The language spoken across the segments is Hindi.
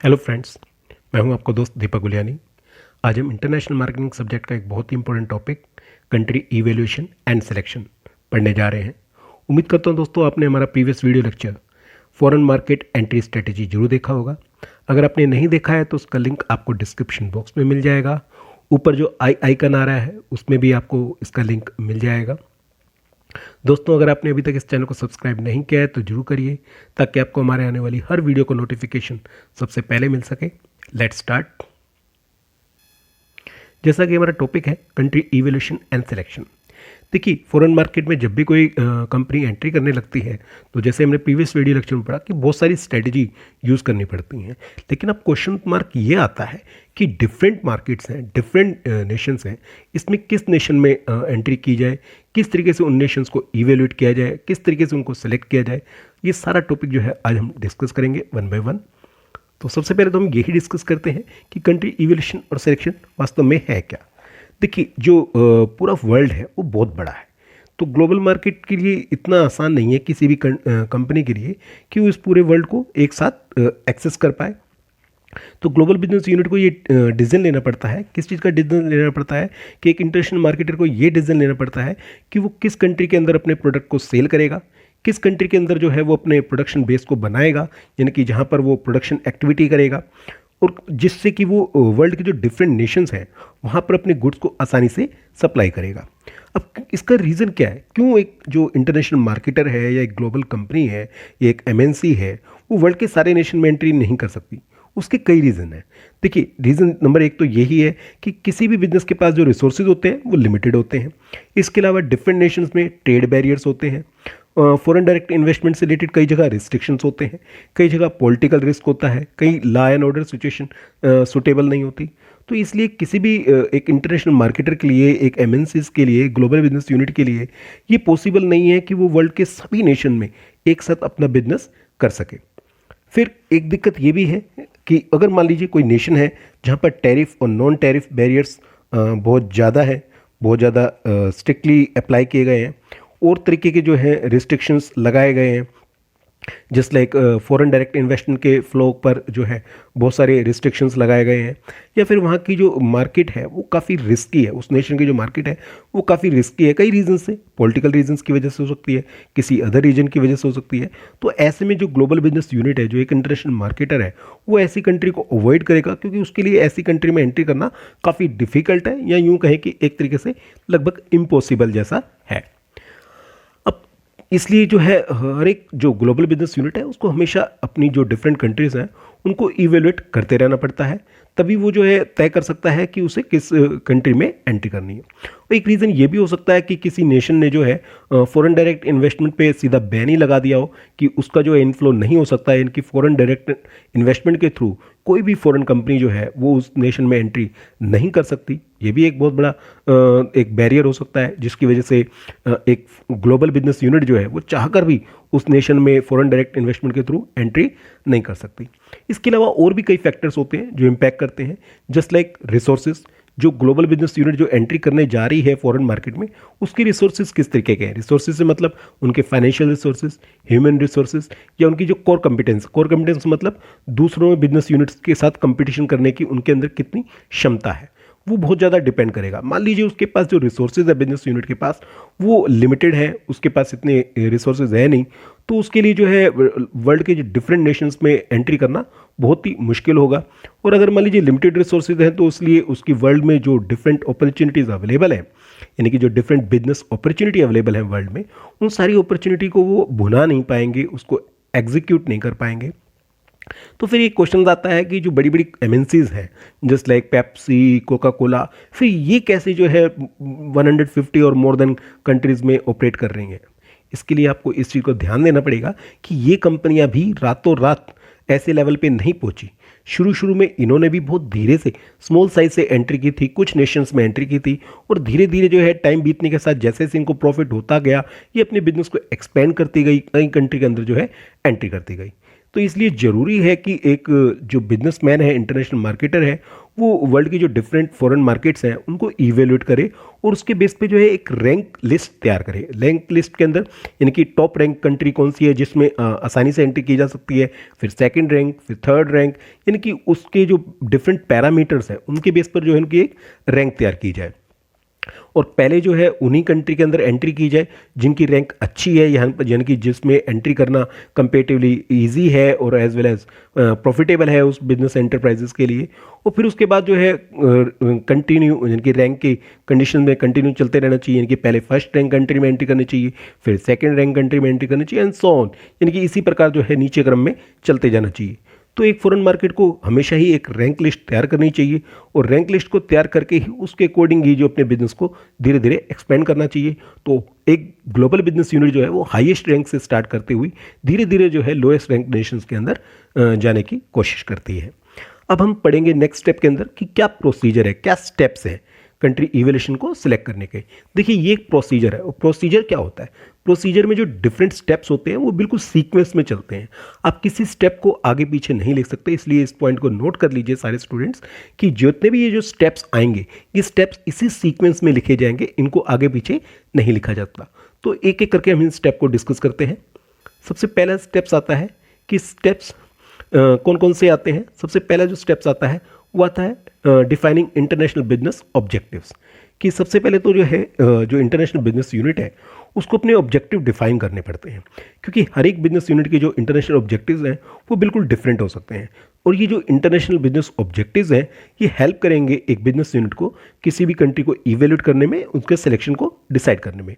हेलो फ्रेंड्स, मैं हूं आपका दोस्त दीपक गुलियानी। आज हम इंटरनेशनल मार्केटिंग सब्जेक्ट का एक बहुत ही important topic country evaluation and selection पढ़ने जा रहे हैं। उम्मीद करता हूं दोस्तों आपने हमारा previous video lecture foreign market entry strategy जरूर देखा होगा। अगर आपने नहीं देखा है तो उसका लिंक आपको डिस्क्रिप्शन बॉक्स में मिल जाएगा। ऊपर जो आई आइकन आ रहा है उसमें भी आपको इसका लिंक मिल जाएगा। दोस्तों, अगर आपने अभी तक इस चैनल को सब्सक्राइब नहीं किया है तो जरूर करिए, ताकि आपको हमारे आने वाली हर वीडियो को नोटिफिकेशन सबसे पहले मिल सके। Let's start. जैसा कि हमारा टॉपिक है कंट्री इवैल्यूएशन एंड सिलेक्शन। देखिए, फॉरेन मार्केट में जब भी कोई कंपनी एंट्री करने लगती है तो जैसे हमने प्रीवियस वीडियो लेक्चर में पढ़ा कि बहुत सारी स्ट्रेटजी यूज़ करनी पड़ती हैं। लेकिन अब क्वेश्चन मार्क ये आता है कि डिफरेंट मार्केट्स हैं, डिफरेंट नेशंस हैं, इसमें किस नेशन में एंट्री की जाए, किस तरीके से उन नेशंस को इवेल्यूएट किया जाए, किस तरीके से उनको सेलेक्ट किया जाए। ये सारा टॉपिक जो है आज हम डिस्कस करेंगे वन बाय वन। तो सबसे पहले तो हम यही डिस्कस करते हैं कि कंट्री इवैल्यूएशन और सिलेक्शन वास्तव में है क्या। देखिए, जो पूरा वर्ल्ड है वो बहुत बड़ा है, तो ग्लोबल मार्केट के लिए इतना आसान नहीं है किसी भी कंपनी के लिए कि वो इस पूरे वर्ल्ड को एक साथ एक्सेस कर पाए। तो ग्लोबल बिजनेस यूनिट को ये डिसीजन लेना पड़ता है। किस चीज़ का डिसीजन लेना पड़ता है कि एक इंटरनेशनल मार्केटर को ये डिसीजन लेना पड़ता है कि वो किस कंट्री के अंदर अपने प्रोडक्ट को सेल करेगा, किस कंट्री के अंदर जो है वो अपने प्रोडक्शन बेस को बनाएगा, यानी कि जहाँ पर वो प्रोडक्शन एक्टिविटी करेगा, और जिससे कि वो वर्ल्ड के जो डिफरेंट नेशंस हैं वहाँ पर अपने गुड्स को आसानी से सप्लाई करेगा। अब इसका रीज़न क्या है, क्यों एक जो इंटरनेशनल मार्केटर है या एक ग्लोबल कंपनी है या एक एमएनसी है वो वर्ल्ड के सारे नेशन में एंट्री नहीं कर सकती? उसके कई रीज़न हैं। देखिए, रीज़न नंबर एक तो यही है कि किसी भी बिजनेस के पास जो रिसोर्सेज होते हैं वो लिमिटेड होते हैं। इसके अलावा डिफरेंट नेशंस में ट्रेड बैरियर्स होते हैं। फॉरेन डायरेक्ट इन्वेस्टमेंट से रिलेटेड कई जगह रिस्ट्रिक्शंस होते हैं, कई जगह पॉलिटिकल रिस्क होता है, कई law and order situation suitable नहीं होती। तो इसलिए किसी भी एक इंटरनेशनल मार्केटर के लिए, एक एमएनसीज के लिए, ग्लोबल बिजनेस यूनिट के लिए ये पॉसिबल नहीं है कि वो वर्ल्ड के सभी नेशन में एक साथ अपना बिजनेस कर सके। फिर एक दिक्कत ये भी है कि अगर मान लीजिए कोई नेशन है जहाँ पर टैरिफ और नॉन टैरिफ बैरियर्स बहुत ज़्यादा है, बहुत ज़्यादा स्ट्रिक्टली अप्लाई किए गए हैं, और तरीके के जो है रिस्ट्रिक्शंस लगाए गए हैं, just like foreign direct investment के फ्लो पर जो है बहुत सारे रिस्ट्रिक्शंस लगाए गए हैं, या फिर वहाँ की जो मार्केट है वो काफ़ी रिस्की है, उस नेशन की जो मार्केट है वो काफ़ी रिस्की है कई रीजन से, पॉलिटिकल रीजंस की वजह से हो सकती है, किसी अदर रीजन की वजह से हो सकती है। तो ऐसे में जो ग्लोबल बिजनेस यूनिट है, जो एक इंटरनेशनल मार्केटर है, वो ऐसी कंट्री को अवॉइड करेगा, क्योंकि उसके लिए ऐसी कंट्री में एंट्री करना काफ़ी डिफिकल्ट है, या यूँ कहें कि एक तरीके से लगभग इम्पॉसिबल जैसा है। इसलिए जो है हर एक जो ग्लोबल बिजनेस यूनिट है उसको हमेशा अपनी जो डिफरेंट कंट्रीज़ हैं उनको इवेल्युएट करते रहना पड़ता है, तभी वो जो है तय कर सकता है कि उसे किस कंट्री में एंट्री करनी है। और एक रीज़न ये भी हो सकता है कि किसी नेशन ने जो है फॉरेन डायरेक्ट इन्वेस्टमेंट पे सीधा बैन ही लगा दिया हो कि उसका जो है इनफ्लो नहीं हो सकता है, इनकी फॉरेन डायरेक्ट इन्वेस्टमेंट के थ्रू कोई भी फॉरेन कंपनी जो है वो उस नेशन में एंट्री नहीं कर सकती। ये भी एक बहुत बड़ा एक बैरियर हो सकता है, जिसकी वजह से एक ग्लोबल बिजनेस यूनिट जो है वो चाहकर भी उस नेशन में फॉरेन डायरेक्ट इन्वेस्टमेंट के थ्रू एंट्री नहीं कर सकती। इसके अलावा और भी कई फैक्टर्स होते हैं जो इम्पैक्ट करते हैं, जस्ट लाइक रिसोर्सेज। जो ग्लोबल बिजनेस यूनिट जो एंट्री करने जा रही है फॉरेन मार्केट में, उसके रिसोर्सेज किस तरीके के हैं। रिसोर्सेज से मतलब उनके फाइनेंशियल रिसोर्सेज, ह्यूमन रिसोर्सेज, या उनकी जो कोर कॉम्पिटेंस मतलब दूसरों बिजनेस यूनिट्स के साथ कंपटीशन करने की उनके अंदर कितनी क्षमता है, वो बहुत ज़्यादा डिपेंड करेगा। मान लीजिए उसके पास जो रिसोर्सेज है बिजनेस यूनिट के पास वो लिमिटेड है, उसके पास इतने रिसोर्सेज है नहीं, तो उसके लिए जो है वर्ल्ड के जो डिफरेंट नेशंस में एंट्री करना बहुत ही मुश्किल होगा। और अगर मान लीजिए लिमिटेड रिसोर्सेज हैं तो इसलिए उसकी वर्ल्ड में जो डिफरेंट अपॉर्चुनिटीज़ अवेलेबल हैं, यानी कि जो डिफरेंट बिजनेस अपॉर्चुनिटी अवेलेबल है वर्ल्ड में, उन सारी अपॉर्चुनिटी को वो भुना नहीं पाएंगे, उसको एग्जीक्यूट नहीं कर पाएंगे। तो फिर ये क्वेश्चन आता है कि जो बड़ी बड़ी एमएनसीज हैं just like Pepsi, Coca Cola, फिर ये कैसे जो है 150 और मोर देन कंट्रीज़ में ऑपरेट कर रही हैं। इसके लिए आपको इस चीज़ को ध्यान देना पड़ेगा कि ये कंपनियां भी रातों रात ऐसे लेवल पे नहीं पहुंची। शुरू में इन्होंने भी बहुत धीरे से स्मॉल साइज से एंट्री की थी, कुछ नेशंस में एंट्री की थी, और धीरे धीरे जो है टाइम बीतने के साथ जैसे जैसे इनको प्रॉफिट होता गया, ये अपने बिजनेस को एक्सपेंड करती गई, कई कंट्री के अंदर जो है एंट्री करती गई। तो इसलिए ज़रूरी है कि एक जो बिजनेसमैन है, इंटरनेशनल मार्केटर है, वो वर्ल्ड की जो डिफरेंट फॉरेन मार्केट्स हैं उनको इवेल्यूएट करे और उसके बेस पे जो है एक रैंक लिस्ट तैयार करे। रैंक लिस्ट के अंदर यानी कि टॉप रैंक कंट्री कौन सी है जिसमें आसानी से एंट्री की जा सकती है, फिर सेकंड रैंक, फिर थर्ड रैंक, यानी कि उसके जो डिफरेंट पैरामीटर्स हैं उनके बेस पर जो है उनकी एक रैंक तैयार की जाए और पहले जो है उन्हीं कंट्री के अंदर एंट्री की जाए जिनकी रैंक अच्छी है, यहाँ पर यानी कि जिसमें एंट्री करना कंपेरेटिवली इजी है और एज वेल एज प्रॉफिटेबल है उस बिजनेस एंटरप्राइजेस के लिए। और फिर उसके बाद जो है कंटिन्यू यानी कि रैंक की कंडीशन में कंटिन्यू चलते रहना चाहिए, यानी कि पहले फर्स्ट रैंक कंट्री में एंट्री करनी चाहिए, फिर सेकेंड रैंक कंट्री में एंट्री करनी चाहिए एंड सो ऑन, यानी कि इसी प्रकार जो है नीचे क्रम में चलते जाना चाहिए। तो एक फॉरेन मार्केट को हमेशा ही एक रैंक लिस्ट तैयार करनी चाहिए और रैंक लिस्ट को तैयार करके ही उसके अकॉर्डिंग ही जो अपने बिजनेस को धीरे धीरे एक्सपेंड करना चाहिए। तो एक ग्लोबल बिजनेस यूनिट जो है वो हाईएस्ट रैंक से स्टार्ट करते हुए धीरे धीरे जो है लोएस्ट रैंक नेशंस के अंदर जाने की कोशिश करती है। अब हम पढ़ेंगे नेक्स्ट स्टेप के अंदर कि क्या प्रोसीजर है, क्या स्टेप्स हैं कंट्री इवैल्यूएशन को सिलेक्ट करने के। देखिए ये एक प्रोसीजर है और प्रोसीजर क्या होता है, प्रोसीजर में जो डिफरेंट स्टेप्स होते हैं वो बिल्कुल सीक्वेंस में चलते हैं। आप किसी स्टेप को आगे पीछे नहीं लिख सकते, इसलिए इस पॉइंट को नोट कर लीजिए सारे स्टूडेंट्स कि जितने भी ये जो स्टेप्स आएंगे ये स्टेप्स इसी सीक्वेंस में लिखे जाएंगे, इनको आगे पीछे नहीं लिखा जाता। तो एक एक करके हम इन स्टेप को डिस्कस करते हैं। सबसे पहला स्टेप्स आता है कि स्टेप्स कौन कौन से आते हैं। सबसे पहला जो स्टेप्स आता है वो आता है डिफाइनिंग इंटरनेशनल बिजनेस ऑब्जेक्टिव्स, कि सबसे पहले तो जो है जो इंटरनेशनल बिजनेस यूनिट है उसको अपने ऑब्जेक्टिव डिफाइन करने पड़ते हैं, क्योंकि हर एक बिजनेस यूनिट के जो इंटरनेशनल ऑब्जेक्टिव्स हैं वो बिल्कुल डिफरेंट हो सकते हैं। और ये जो इंटरनेशनल बिजनेस ऑब्जेक्टिव्स हैं ये हेल्प करेंगे एक बिजनेस यूनिट को किसी भी कंट्री को इवेल्यूएट करने में, उसके सिलेक्शन को डिसाइड करने में।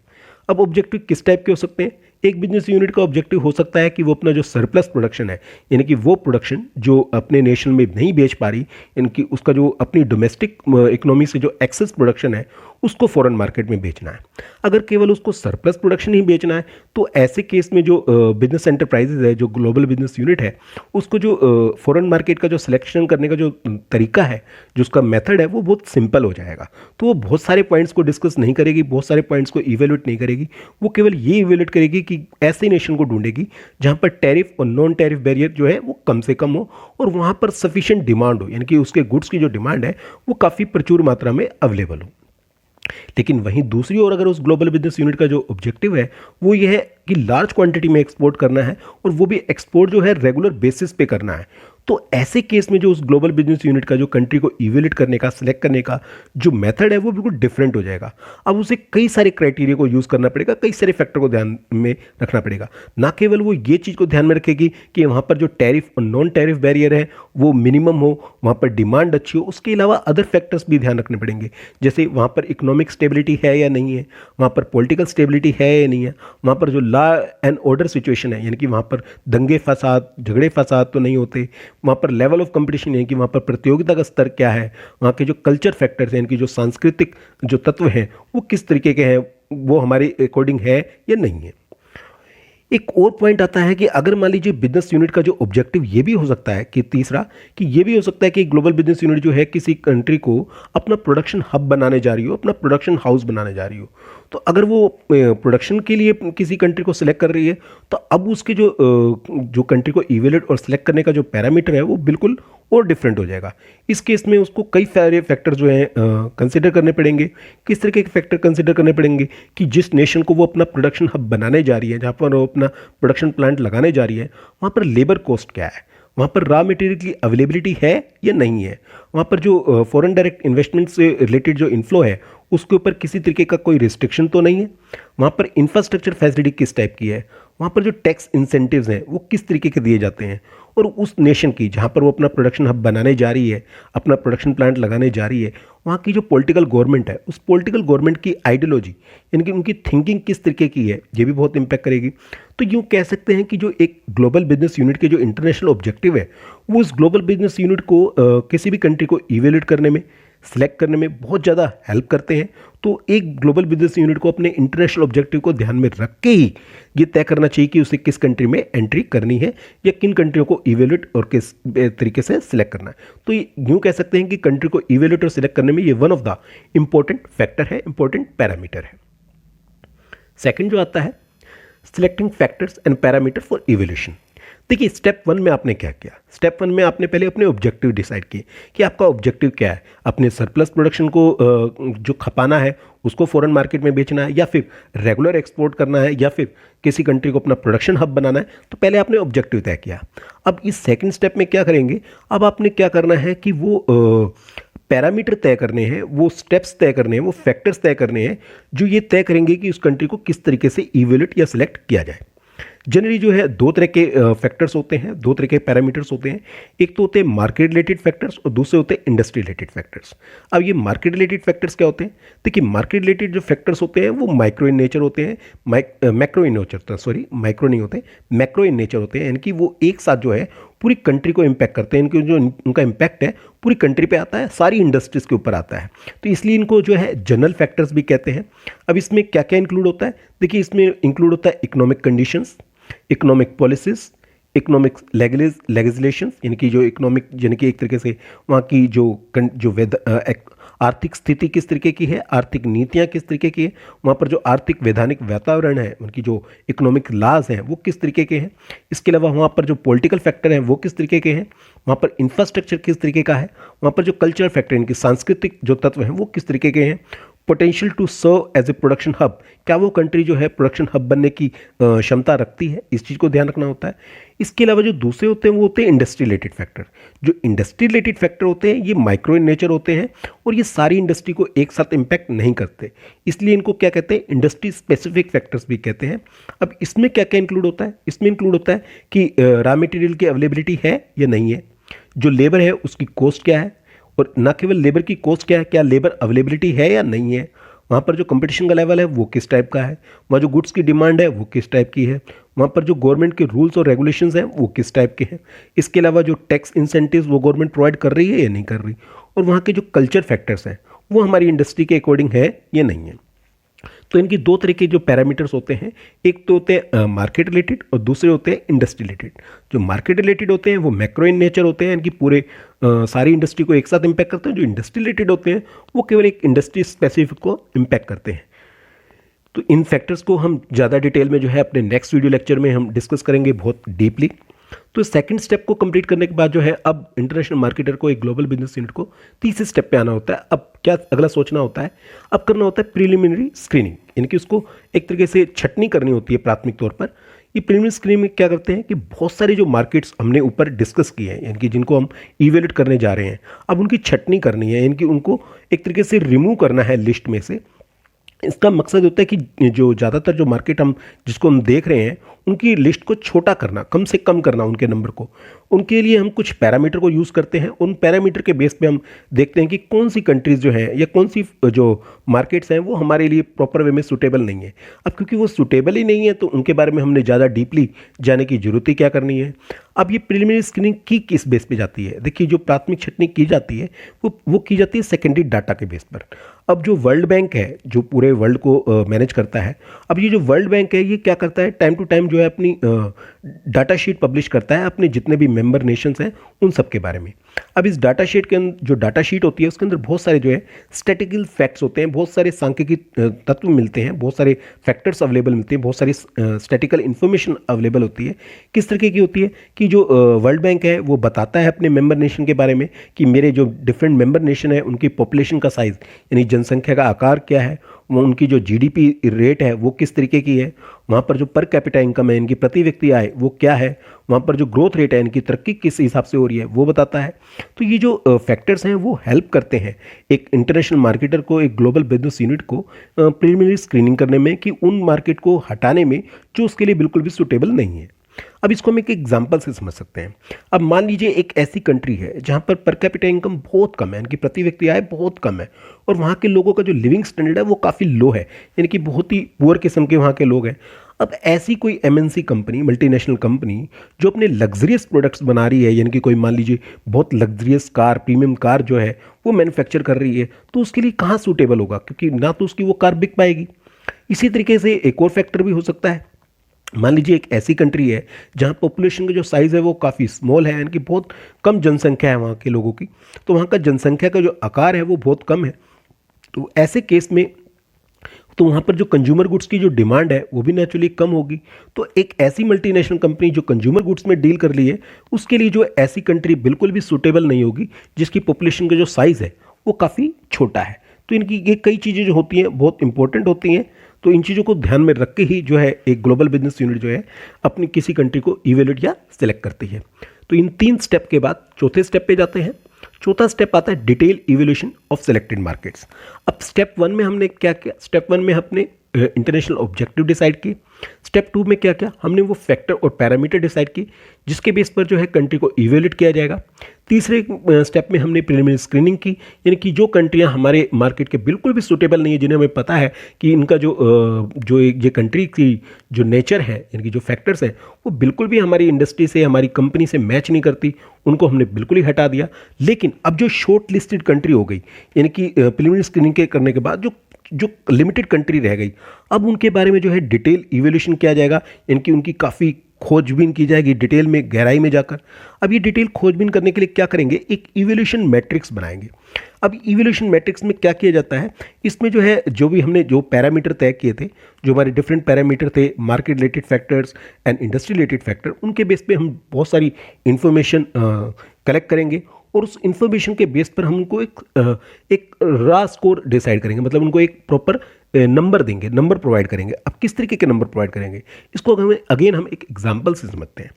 अब ऑब्जेक्टिव किस टाइप के हो सकते हैं। एक बिजनेस यूनिट का ऑब्जेक्टिव हो सकता है कि वो अपना जो सरप्लस प्रोडक्शन है, यानी कि वो प्रोडक्शन जो अपने नेशन में नहीं बेच पा रही, यानी कि उसका जो अपनी डोमेस्टिक इकोनॉमी से जो एक्सेस प्रोडक्शन है उसको फॉरेन मार्केट में बेचना है। अगर केवल उसको सरप्लस प्रोडक्शन ही बेचना है तो ऐसे केस में जो बिजनेस एंटरप्राइजेज है, जो ग्लोबल बिजनेस यूनिट है, उसको जो फॉरेन मार्केट का जो सिलेक्शन करने का जो तरीका है, जो उसका मेथड है, वो बहुत सिंपल हो जाएगा। तो वो बहुत सारे पॉइंट्स को डिस्कस नहीं करेगी, बहुत सारे पॉइंट्स को इवेल्यूएट नहीं करेगी, वो केवल ये इवेल्यूएट करेगी कि ऐसे नेशन को ढूंढेगी जहां पर टैरिफ और नॉन टैरिफ बैरियर जो है वो कम से कम हो और वहां पर सफिशिएंट डिमांड हो, यानी कि उसके गुड्स की जो डिमांड है वो काफ़ी प्रचुर मात्रा में अवेलेबल हो। लेकिन वहीं दूसरी ओर अगर उस ग्लोबल बिजनेस यूनिट का जो ऑब्जेक्टिव है वो ये है कि लार्ज क्वांटिटी में एक्सपोर्ट करना है और वो भी एक्सपोर्ट जो है रेगुलर बेसिस पे करना है, तो ऐसे केस में जो उस ग्लोबल बिजनेस यूनिट का जो कंट्री को इवेल्यूएट करने का, सिलेक्ट करने का जो मेथड है वो बिल्कुल डिफरेंट हो जाएगा। अब उसे कई सारे क्राइटेरिया को यूज़ करना पड़ेगा, कई सारे फैक्टर को ध्यान में रखना पड़ेगा। ना केवल वो ये चीज़ को ध्यान में रखेगी कि वहाँ पर जो टैरिफ और नॉन टैरिफ बैरियर है वो मिनिमम हो, वहाँ पर डिमांड अच्छी हो, उसके अलावा अदर फैक्टर्स भी ध्यान रखने पड़ेंगे, जैसे वहाँ पर इकोनॉमिक स्टेबिलिटी है या नहीं है, वहाँ पर पॉलिटिकल स्टेबिलिटी है या नहीं है, वहाँ पर जो लॉ एंड ऑर्डर सिचुएशन है, यानी कि वहाँ पर दंगे फसाद, झगड़े फसाद तो नहीं होते, वहाँ पर लेवल ऑफ कंपटीशन यानी कि वहाँ पर प्रतियोगिता का स्तर क्या है, वहाँ के जो कल्चर फैक्टर्स हैं, यानी कि जो सांस्कृतिक जो तत्व हैं वो किस तरीके के हैं, वो हमारे अकॉर्डिंग है या नहीं है। एक और पॉइंट आता है कि अगर मान लीजिए बिजनेस यूनिट का जो ऑब्जेक्टिव ये भी हो सकता है कि तीसरा कि ये भी हो सकता है कि ग्लोबल बिजनेस यूनिट जो है किसी कंट्री को अपना प्रोडक्शन हब बनाने जा रही हो, अपना प्रोडक्शन हाउस बनाने जा रही हो, तो अगर वो प्रोडक्शन के लिए किसी कंट्री को सिलेक्ट कर रही है तो अब उसके जो कंट्री को इवेल्यूएट और सिलेक्ट करने का जो पैरामीटर है वो बिल्कुल और डिफरेंट हो जाएगा। इस केस में उसको कई सारे फैक्टर जो हैं कंसिडर करने पड़ेंगे। किस तरीके के फैक्टर कंसिडर करने पड़ेंगे कि जिस नेशन को वो अपना प्रोडक्शन हब बनाने जा रही है, जहाँ पर वो अपना प्रोडक्शन प्लांट लगाने जा रही है, वहाँ पर लेबर कॉस्ट क्या है, वहाँ पर रॉ मटेरियल की अवेलेबिलिटी है या नहीं है, वहाँ पर जो फॉरेन डायरेक्ट इन्वेस्टमेंट से रिलेटेड जो इन्फ्लो है उसके ऊपर किसी तरीके का कोई रिस्ट्रिक्शन तो नहीं है, वहाँ पर इंफ्रास्ट्रक्चर फैसिलिटी किस टाइप की है, वहाँ पर जो टैक्स इंसेंटिव्स हैं वो किस तरीके के दिए जाते हैं, और उस नेशन की जहाँ पर वो अपना प्रोडक्शन हब बनाने जा रही है, अपना प्रोडक्शन प्लांट लगाने जा रही है, वहाँ की जो पॉलिटिकल गवर्नमेंट है उस पॉलिटिकल गवर्नमेंट की आइडियोलॉजी यानी कि उनकी थिंकिंग किस तरीके की है, ये भी बहुत इंपैक्ट करेगी। तो यूँ कह सकते हैं कि जो एक ग्लोबल बिजनेस यूनिट के जो इंटरनेशनल ऑब्जेक्टिव है वो उस ग्लोबल बिजनेस यूनिट को किसी भी कंट्री को इवेल्यूएट करने में, सिलेक्ट करने में बहुत ज़्यादा हेल्प करते हैं। तो एक ग्लोबल बिजनेस यूनिट को अपने इंटरनेशनल ऑब्जेक्टिव को ध्यान में रख के ही ये तय करना चाहिए कि उसे किस कंट्री में एंट्री करनी है या किन कंट्रियों को इवेल्यूएट और किस तरीके से सिलेक्ट करना है। तो यूँ कह सकते हैं कि कंट्री को इवेल्यूएट और सिलेक्ट करने में ये one of the important factor है, इंपॉर्टेंट पैरामीटर है। सेकेंड जो आता है selecting factors and parameter for evolution. देखिए स्टेप 1 में आपने क्या किया, स्टेप 1 में आपने पहले अपने ऑब्जेक्टिव डिसाइड किए कि आपका ऑब्जेक्टिव क्या है। अपने सरप्लस प्रोडक्शन को जो खपाना है उसको फॉरेन मार्केट में बेचना है, या फिर रेगुलर एक्सपोर्ट करना है, या फिर किसी कंट्री को अपना प्रोडक्शन हब बनाना है। तो पहले आपने ऑब्जेक्टिव तय किया। अब इस सेकंड स्टेप में क्या करेंगे, अब आपने क्या करना है कि वो पैरामीटर तय करने हैं, वो स्टेप्स तय करने हैं, वो फैक्टर्स तय करने हैं जो ये तय करेंगे कि उस कंट्री को किस तरीके से इवेल्यूएट या सिलेक्ट किया जाए। जनरली जो है दो तरह के फैक्टर्स होते हैं, दो तरह के पैरामीटर्स होते हैं। एक तो होते हैं मार्केट रिलेटेड फैक्टर्स और दूसरे होते हैं इंडस्ट्री रिलेटेड फैक्टर्स। अब ये मार्केट रिलेटेड फैक्टर्स क्या होते हैं? देखिए मार्केट रिलेटेड जो फैक्टर्स होते हैं वो माइक्रो इन नेचर होते हैं, macro in nature, sorry micro नहीं होते, मैक्रो इन नेचर होते हैं। यानी कि वो एक साथ जो है पूरी कंट्री को इम्पैक्ट करते हैं। इनकी जो उनका इम्पैक्ट है पूरी कंट्री पे आता है, सारी इंडस्ट्रीज के ऊपर आता है। तो इसलिए इनको जो है जनरल फैक्टर्स भी कहते हैं। अब इसमें क्या क्या इंक्लूड होता है? देखिए इसमें इंक्लूड होता है economic conditions, economic policies, economic legislation, यानी कि जो इकोनॉमिक यानी कि एक तरीके से वहाँ की आर्थिक स्थिति किस तरीके की है, आर्थिक नीतियाँ किस तरीके की है, वहाँ पर जो आर्थिक वैधानिक वातावरण है, उनकी जो इकोनॉमिक लॉज हैं वो किस तरीके के हैं। इसके अलावा वहाँ पर जो पॉलिटिकल फैक्टर हैं वो किस तरीके के हैं, वहाँ पर इंफ्रास्ट्रक्चर किस तरीके का है, वहाँ पर जो कल्चरल फैक्टर इनकी सांस्कृतिक जो तत्व हैं वो किस तरीके के हैं, potential to serve as a production hub, क्या वो कंट्री जो है प्रोडक्शन हब बनने की क्षमता रखती है, इस चीज़ को ध्यान रखना होता है। इसके अलावा जो दूसरे होते हैं वो होते हैं इंडस्ट्री रिलेटेड फैक्टर। जो इंडस्ट्री रिलेटेड फैक्टर होते हैं ये माइक्रो इन नेचर होते हैं और ये सारी इंडस्ट्री को एक साथ इम्पैक्ट नहीं करते, इसलिए इनको क्या कहते हैं, इंडस्ट्री स्पेसिफिक फैक्टर्स भी कहते हैं। अब इसमें क्या क्या इंक्लूड होता है? इसमें इंक्लूड होता है कि रॉ मटेरियल की अवेलेबिलिटी है या नहीं है, जो लेबर है उसकी कॉस्ट क्या है, और ना केवल लेबर की कॉस्ट क्या है, क्या लेबर अवेलेबिलिटी है या नहीं है, वहाँ पर जो कंपटीशन का लेवल है वो किस टाइप का है, वहाँ जो गुड्स की डिमांड है वो किस टाइप की है, वहाँ पर जो गवर्नमेंट के रूल्स और रेगुलेशंस हैं वो किस टाइप के हैं। इसके अलावा जो टैक्स इंसेंटिव्स वो गवर्नमेंट प्रोवाइड कर रही है या नहीं कर रही, और वहाँ के जो कल्चर फैक्टर्स हैं वो हमारी इंडस्ट्री के अकॉर्डिंग है या नहीं है। तो इनकी दो तरह के जो पैरामीटर्स होते हैं, एक तो होते हैं मार्केट रिलेटेड और दूसरे होते हैं इंडस्ट्री रिलेटेड। जो मार्केट रिलेटेड होते हैं वो मैक्रो इन नेचर होते हैं, इनकी पूरे सारी इंडस्ट्री को एक साथ इम्पैक्ट करते हैं। जो इंडस्ट्री रिलेटेड होते हैं वो केवल एक इंडस्ट्री स्पेसिफिक को इम्पैक्ट करते हैं। तो इन फैक्टर्स को हम ज़्यादा डिटेल में जो है अपने नेक्स्ट वीडियो लेक्चर में हम डिस्कस करेंगे बहुत डीपली। तो सेकंड स्टेप को कंप्लीट करने के बाद जो है अब इंटरनेशनल मार्केटर को, एक ग्लोबल बिजनेस यूनिट को तीसरे स्टेप पे आना होता है। अब क्या अगला सोचना होता है, अब करना होता है प्रीलिमिनरी स्क्रीनिंग, यानी कि उसको एक तरीके से छटनी करनी होती है प्राथमिक तौर पर। ये प्रीलिमिनरी स्क्रीनिंग में क्या करते हैं कि बहुत सारे जो मार्केट्स हमने ऊपर डिस्कस किए हैं, यानी कि जिनको हम इवेल्यूएट करने जा रहे हैं, अब उनकी छटनी करनी है, यानी कि उनको एक तरीके से रिमूव करना है लिस्ट में से। इसका मकसद होता है कि जो ज़्यादातर जो मार्केट जिसको हम देख रहे हैं उनकी लिस्ट को छोटा करना, कम से कम करना उनके नंबर को। उनके लिए हम कुछ पैरामीटर को यूज़ करते हैं। उन पैरामीटर के बेस पे हम देखते हैं कि कौन सी कंट्रीज़ जो हैं या कौन सी जो मार्केट्स हैं वो हमारे लिए प्रॉपर वे में सूटेबल नहीं है। अब क्योंकि वो सूटेबल ही नहीं है तो उनके बारे में हमने ज़्यादा डीपली जाने की जरूरत ही क्या करनी है। अब ये प्रीलिमिनरी स्क्रीनिंग की किस बेस पे जाती है? देखिए जो प्राथमिक छटनी की जाती है वो की जाती है सेकेंडरी डाटा के बेस पर। अब जो वर्ल्ड बैंक है जो पूरे वर्ल्ड को मैनेज करता है, अब ये जो वर्ल्ड बैंक है ये क्या करता है, टाइम टू टाइम जो है अपनी डाटा शीट पब्लिश करता है अपने जितने भी मेंबर नेशंस हैं उन सब के बारे में। अब इस डाटा शीट के अंदर जो डाटा शीट होती है उसके अंदर बहुत सारे जो है स्टैटिकल फैक्ट्स होते हैं, बहुत सारे सांख्यिकी तत्व मिलते हैं, बहुत सारे फैक्टर्स अवेलेबल मिलते हैं, बहुत सारी स्टैटिकल इन्फॉर्मेशन अवेलेबल होती है। किस तरीके की होती है कि जो वर्ल्ड बैंक है वो बताता है अपने मेंबर नेशन के बारे में कि मेरे जो डिफरेंट मेंबर नेशन है उनकी पॉपुलेशन का साइज़ यानी जनसंख्या का आकार क्या है, वो उनकी जो जीडीपी रेट है वो किस तरीके की है, वहाँ पर जो पर कैपिटा इनकम है इनकी प्रति व्यक्ति आय वो क्या है, वहाँ पर जो ग्रोथ रेट है इनकी तरक्की किस हिसाब से हो रही है वो बताता है। तो ये जो फैक्टर्स हैं वो हेल्प करते हैं एक इंटरनेशनल मार्केटर को, एक ग्लोबल बिजनेस यूनिट को प्रीलिमिनरी स्क्रीनिंग करने में कि उन मार्केट को हटाने में जो उसके लिए बिल्कुल भी सूटेबल नहीं है। अब इसको हम एक एग्जांपल से समझ सकते हैं। अब मान लीजिए एक ऐसी कंट्री है जहाँ पर कैपिटा इनकम बहुत कम है, इनकी प्रति व्यक्ति आय बहुत कम है और वहाँ के लोगों का जो लिविंग स्टैंडर्ड है वो काफ़ी लो है, यानी कि बहुत ही पुअर किस्म के वहाँ के लोग हैं। अब ऐसी कोई एमएनसी कंपनी, मल्टीनेशनल कंपनी जो अपने लग्जरियस प्रोडक्ट्स बना रही है, यानी कि कोई मान लीजिए बहुत लग्जरियस कार, प्रीमियम कार जो है वो मैन्युफैक्चर कर रही है, तो उसके लिए कहाँ सूटेबल होगा, क्योंकि ना तो उसकी वो कार बिक पाएगी। इसी तरीके से एक और फैक्टर भी हो सकता है, मान लीजिए एक ऐसी कंट्री है जहाँ पॉपुलेशन का जो साइज़ है वो काफ़ी स्मॉल है, यानी कि बहुत कम जनसंख्या है वहाँ के लोगों की, तो वहाँ का जनसंख्या का जो आकार है वो बहुत कम है। तो ऐसे केस में तो वहाँ पर जो कंज्यूमर गुड्स की जो डिमांड है वो भी नेचुरली कम होगी। तो एक ऐसी मल्टीनेशनल कंपनी जो कंज्यूमर गुड्स में डील कर रही है, उसके लिए जो ऐसी कंट्री बिल्कुल भी सूटेबल नहीं होगी जिसकी पॉपुलेशन का जो साइज़ है वो काफ़ी छोटा है। तो इनकी ये कई चीज़ें जो होती हैं बहुत इंपॉर्टेंट होती हैं। तो इन चीज़ों को ध्यान में रख के ही जो है एक ग्लोबल बिजनेस यूनिट जो है अपनी किसी कंट्री को इवेल्यूएट या सिलेक्ट करती है। तो इन 3 स्टेप के बाद चौथे स्टेप पे जाते हैं। चौथा स्टेप आता है detail evolution of selected markets. अब स्टेप 1 में हमने क्या किया? स्टेप 1 में हमने इंटरनेशनल ऑब्जेक्टिव डिसाइड किए। स्टेप 2 में क्या किया? हमने वो फैक्टर और पैरामीटर डिसाइड किए जिसके बेस पर जो है कंट्री को इवेल्यूएट किया जाएगा। तीसरे स्टेप में हमने प्रीलिमिनरी स्क्रीनिंग की, यानी कि जो कंट्रियां हमारे मार्केट के बिल्कुल भी सूटेबल नहीं है, जिन्हें हमें पता है कि इनका जो ये कंट्री की जो नेचर है, यानी कि जो फैक्टर्स हैं वो बिल्कुल भी हमारी इंडस्ट्री से, हमारी कंपनी से मैच नहीं करती, उनको हमने बिल्कुल ही हटा दिया। लेकिन अब जो शॉर्ट लिस्टेड कंट्री हो गई, यानी कि प्रीलिमिनरी स्क्रीनिंग के करने के बाद जो लिमिटेड कंट्री रह गई, अब उनके बारे में जो है डिटेल इवोल्यूशन किया जाएगा, यानी कि उनकी काफ़ी खोजबीन की जाएगी डिटेल में, गहराई में जाकर। अब ये डिटेल खोजबीन करने के लिए क्या करेंगे? एक इवोल्यूशन मैट्रिक्स बनाएंगे। अब इवोल्यूशन मैट्रिक्स में क्या किया जाता है? इसमें जो है जो भी हमने जो पैरामीटर तय किए थे, जो हमारे डिफरेंट पैरामीटर थे, market related factors and industry related factor, उनके बेस पे हम बहुत सारी इंफॉर्मेशन कलेक्ट करेंगे और उस इंफॉर्मेशन के बेस पर हम उनको एक रा स्कोर डिसाइड करेंगे, मतलब उनको एक प्रॉपर नंबर देंगे, नंबर प्रोवाइड करेंगे। अब किस तरीके के नंबर प्रोवाइड करेंगे इसको अगेन हम एक एग्जांपल से समझते हैं।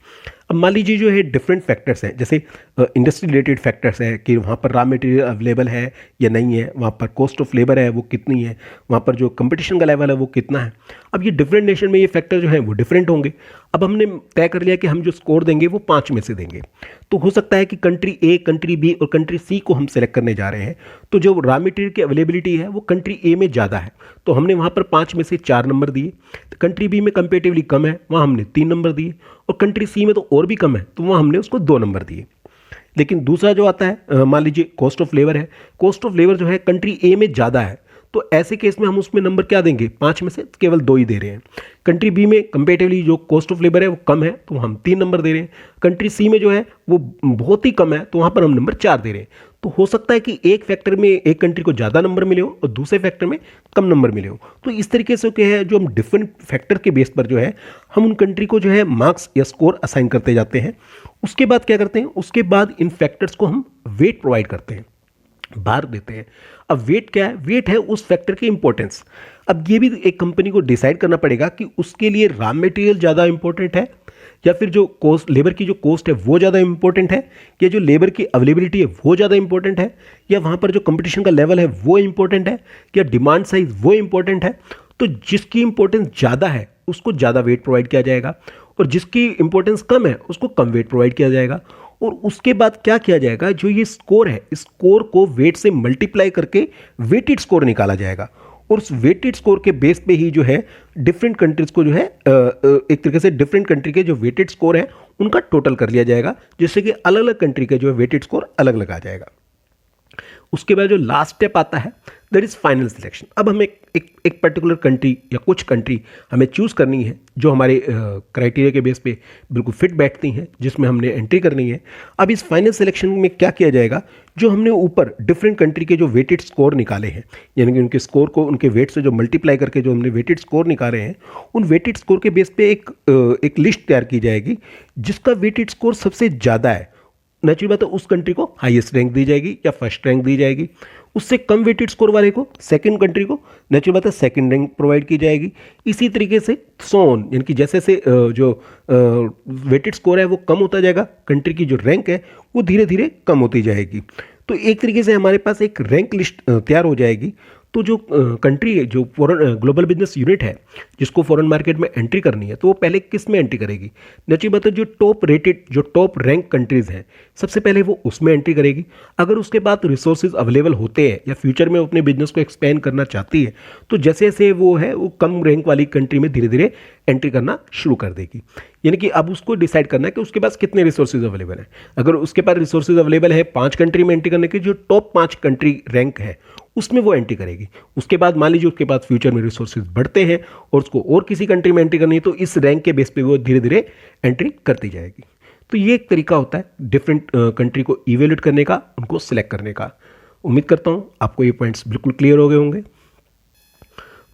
अब मान लीजिए जो है डिफरेंट फैक्टर्स हैं, जैसे इंडस्ट्री रिलेटेड फैक्टर्स हैं कि वहाँ पर रॉ मटेरियल अवेलेबल है या नहीं है, वहाँ पर कॉस्ट ऑफ लेबर है वो कितनी है, वहाँ पर जो कंपटीशन का लेवल है वो कितना है। अब ये डिफरेंट नेशन में ये फैक्टर जो है वो डिफरेंट होंगे। अब हमने तय कर लिया कि हम जो स्कोर देंगे वो 5 में से देंगे। तो हो सकता है कि कंट्री ए, कंट्री बी और कंट्री सी को हम सेलेक्ट करने जा रहे हैं, तो जो रॉ मटेरियल की अवेलेबिलिटी है वो कंट्री ए में ज़्यादा है, तो हमने वहाँ पर 5 में से 4 नंबर दिए। तो कंट्री बी में कंपेरेटिवली कम है, वहाँ हमने 3 नंबर दिए, और कंट्री सी में तो और भी कम है, तो वहाँ हमने उसको 2 नंबर दिए। लेकिन दूसरा जो आता है, मान लीजिए कॉस्ट ऑफ लेबर है, कॉस्ट ऑफ लेबर जो है कंट्री ए में ज़्यादा है, तो ऐसे केस में हम उसमें नंबर क्या देंगे? 5 में से केवल 2 ही दे रहे हैं। कंट्री बी में कंपेरेटिवली जो कॉस्ट ऑफ लेबर है वो कम है, तो हम 3 नंबर दे रहे हैं। कंट्री सी में जो है वो बहुत ही कम है, तो वहाँ पर हम नंबर 4 दे रहे हैं। तो हो सकता है कि एक फैक्टर में एक कंट्री को ज़्यादा नंबर मिले हो और दूसरे फैक्टर में कम नंबर मिले हो। तो इस तरीके से क्या है, जो हम डिफरेंट फैक्टर के बेस पर जो है हम उन कंट्री को जो है मार्क्स या स्कोर असाइन करते जाते हैं। उसके बाद क्या करते हैं? उसके बाद इन फैक्टर्स को हम वेट प्रोवाइड करते हैं, बार देते हैं। अब वेट क्या है? वेट है उस फैक्टर की इंपॉर्टेंस। अब ये भी एक कंपनी को डिसाइड करना पड़ेगा कि उसके लिए रॉ मटेरियल ज़्यादा इंपॉर्टेंट है, या फिर जो कॉस्ट, लेबर की जो कॉस्ट है वो ज़्यादा इंपॉर्टेंट है, या जो लेबर की अवेलेबिलिटी है वो ज़्यादा इंपॉर्टेंट है, या वहाँ पर जो कंपटीशन का लेवल है वो इंपॉर्टेंट है, या डिमांड साइज वो इंपॉर्टेंट है। तो जिसकी इंपॉर्टेंस ज़्यादा है उसको ज़्यादा वेट प्रोवाइड किया जाएगा, और जिसकी इंपॉर्टेंस कम है उसको कम वेट प्रोवाइड किया जाएगा। और उसके बाद क्या किया जाएगा? जो ये स्कोर है, इस स्कोर को वेट से मल्टीप्लाई करके वेटेड स्कोर निकाला जाएगा, और उस वेटेड स्कोर के बेस पे ही जो है डिफरेंट कंट्रीज को जो है एक तरीके से डिफरेंट कंट्री के जो वेटेड स्कोर है उनका टोटल कर लिया जाएगा, जिससे कि अलग अलग कंट्री के जो है वेटेड स्कोर अलग अलग आ जाएगा। उसके बाद जो लास्ट स्टेप आता है दैट इज फाइनल सिलेक्शन। अब हमें एक पर्टिकुलर कंट्री या कुछ कंट्री हमें चूज़ करनी है जो हमारे क्राइटेरिया के बेस पे बिल्कुल फिट बैठती हैं, जिसमें हमने एंट्री करनी है। अब इस फाइनल सिलेक्शन में क्या किया जाएगा? जो हमने ऊपर डिफरेंट कंट्री के जो वेटेड स्कोर निकाले हैं, यानी कि उनके स्कोर को उनके वेट से जो मल्टीप्लाई करके जो हमने वेटेड स्कोर निकाले हैं, उन वेटेड स्कोर के बेस पे एक लिस्ट तैयार की जाएगी। जिसका वेटेड स्कोर सबसे ज़्यादा है, नेचुरल बात है उस कंट्री को हाईएस्ट रैंक दी जाएगी या फर्स्ट रैंक दी जाएगी। उससे कम वेटेड स्कोर वाले को, सेकंड कंट्री को, नेचुरल बात है सेकंड रैंक प्रोवाइड की जाएगी। इसी तरीके से सोन, यानी कि जैसे से जो वेटेड स्कोर है वो कम होता जाएगा, कंट्री की जो रैंक है वो धीरे धीरे कम होती जाएगी। तो एक तरीके से हमारे पास एक रैंक लिस्ट तैयार हो जाएगी। तो जो कंट्री है, जो फॉरेन ग्लोबल बिजनेस यूनिट है, जिसको फॉरेन मार्केट में एंट्री करनी है, तो वो पहले किस में एंट्री करेगी? नेचुरली बात है जो टॉप रेटेड, जो टॉप रैंक कंट्रीज़ हैं, सबसे पहले वो उसमें एंट्री करेगी। अगर उसके बाद रिसोर्सेज अवेलेबल होते हैं या फ्यूचर में वो अपने बिजनेस को एक्सपेंड करना चाहती है, तो जैसे जैसे वो है वो कम रैंक वाली कंट्री में धीरे धीरे एंट्री करना शुरू कर देगी। यानी कि अब उसको डिसाइड करना है कि उसके पास कितने रिसोर्सेज अवेलेबल हैं। अगर उसके पास रिसोर्सेज अवेलेबल है 5 कंट्री में एंट्री करने की, जो टॉप 5 कंट्री रैंक है उसमें वो एंट्री करेगी। उसके बाद मान लीजिए उसके पास फ्यूचर में रिसोर्सेज बढ़ते हैं और उसको और किसी कंट्री में एंट्री करनी है, तो इस रैंक के बेस पे वो धीरे धीरे एंट्री करती जाएगी। तो ये एक तरीका होता है डिफरेंट कंट्री को इवेल्यूएट करने का, उनको सिलेक्ट करने का। उम्मीद करता हूँ आपको ये पॉइंट्स बिल्कुल क्लियर हो गए होंगे।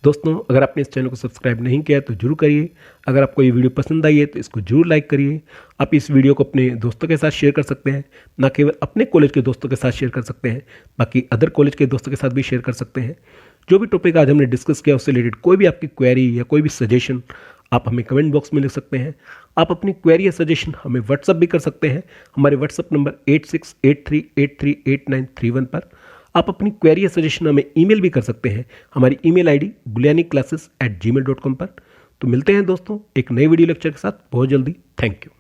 दोस्तों, अगर आपने इस चैनल को सब्सक्राइब नहीं किया तो जरूर करिए। अगर आपको ये वीडियो पसंद आई है तो इसको जरूर लाइक करिए। आप इस वीडियो को अपने दोस्तों के साथ शेयर कर सकते हैं, ना केवल अपने कॉलेज के दोस्तों के साथ शेयर कर सकते हैं, बाकी अदर कॉलेज के दोस्तों के साथ भी शेयर कर सकते हैं। जो भी टॉपिक आज हमने डिस्कस किया उससे रिलेटेड कोई भी आपकी क्वेरी या कोई भी सजेशन आप हमें कमेंट बॉक्स में लिख सकते हैं। आप अपनी क्वेरी या सजेशन हमें व्हाट्सअप भी कर सकते हैं हमारे व्हाट्सअप नंबर 8683838931 पर। आप अपनी क्वेरी या सजेशन हमें ईमेल भी कर सकते हैं हमारी ईमेल आईडी gulyaniClasses@gmail.com पर। तो मिलते हैं दोस्तों एक नई वीडियो लेक्चर के साथ बहुत जल्दी। Thank you.